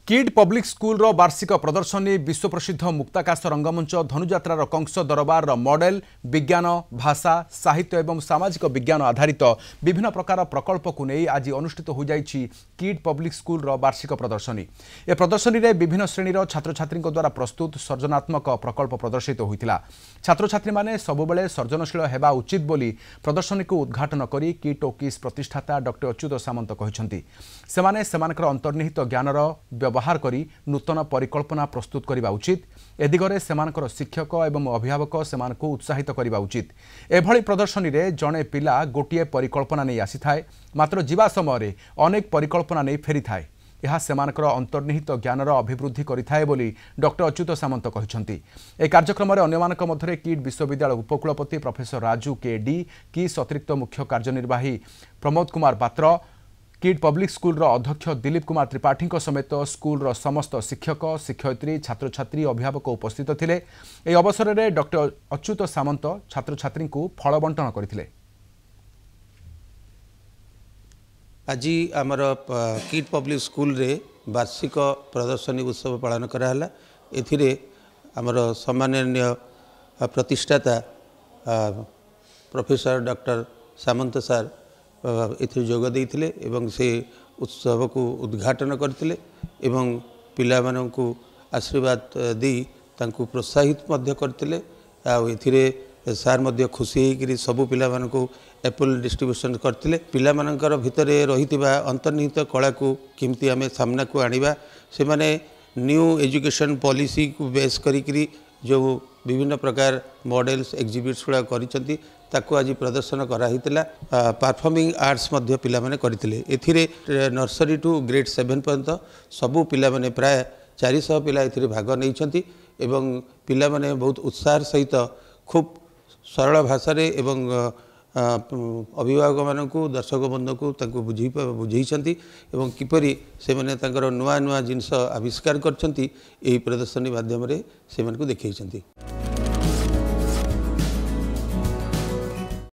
Kid public school रो वार्षिक प्रदर्शनी विश्व प्रसिद्ध मुक्ताकाश रंगमंच धनुजात्रार कंस दरबार मॉडल विज्ञान भाषा साहित्य एवं सामाजिक विज्ञान आधारित विभिन्न प्रकार प्रकल्प को नहीं आज अनुष्ठित हो जाइछि किड पब्लिक स्कूल रो वार्षिक प्रदर्शनी। ए प्रदर्शनी रे विभिन्न श्रेणीर छात्र छात्री द्वारा प्रस्तुत सृजनात्मक प्रकल्प प्रदर्शित होइतिला। छात्र छात्री माने सबुबले सर्जनशील हेबा उचित बोली प्रदर्शनी को उद्घाटन करी किड टॉकीज प्रतिष्ठाता डॉक्टर अच्युत सामंत कहिसंती। सेमाने सेमानकर अंतर्निहित ज्ञानर व्यवहार करी नूतन परिकल्पना प्रस्तुत करने उचित। ए दिगरे सेमानकर शिक्षक एवं अभिभावक सेमानकु उत्साहित करने उचित। एभली प्रदर्शनी रे जणे पिला गोटिए परिकल्पना नहीं आसी थाए, मात्र जीवा समय अनेक परिकल्पना नहीं फेरी थाए। यह सेमानकर अंतर्निहित ज्ञानर अभिवृद्धि करिथाए बोली डॉक्टर अच्युत सामंत कहिसंती। ए कार्यक्रम में अन्यमानक मध्यरे किड विश्वविद्यालय उपकुलपति प्रोफेसर राजू के डी, किस अतिरिक्त मुख्य कार्यनिर्वाही प्रमोद कुमार पात्र, किड पब्लिक स्कूल अध्यक्ष दिलीप कुमार त्रिपाठी समेत स्कूल समस्त शिक्षक शिक्षयित्री छात्र छात्री अभिभावक उपस्थित थिले। ए अवसर में डॉक्टर अच्युत सामंत छात्र छात्री को फल बंटन करथिले। आज आमर किड पब्लिक स्कूल रे वार्षिक प्रदर्शनी उत्सव पालन कराला। एथिरे आमर सम्माननीय प्रतिष्ठाता प्रोफेसर डॉक्टर सामंत सर एथि जोग देइथिले एवं से उत्सव को उद्घाटन करथिले एवं पिला माननकु आशीर्वाद दी तांकु प्रोत्साहित मध्य करथिले। आ एथिरे सार मध्य खुशी होइकरी सबु पिला माननकु एप्पल डिस्ट्रीब्यूशन करथिले। पिला माननकर भितरे रहितिबा अंतर्निहित कला को केमती आमे सामना को आनिबा, से माने न्यू एजुकेशन पॉलिसी को बेस करिकरी जो विभिन्न प्रकार मॉडल्स एग्जिबिट्स गुड़ा करिसंती ताको आज प्रदर्शन कराहितला। परफॉर्मिंग आर्ट्स मध्य पिला माने करथिले। एथिरे नर्सरी टू ग्रेड 7 पर्यंत सबु पिला माने प्राय 400 पिला एथिरे भाग नैछंती एवं पिला माने बहुत उत्साह सहित खूब सरल भाषा रे एवं अभिभावक मानकु दर्शक बंधु को तांको बुझेइछंती एवं किपरि से माने तांकर नुआ नुआ जिनस आविष्कार करछंती एही प्रदर्शनी माध्यम रे से मानकु देखैछंती।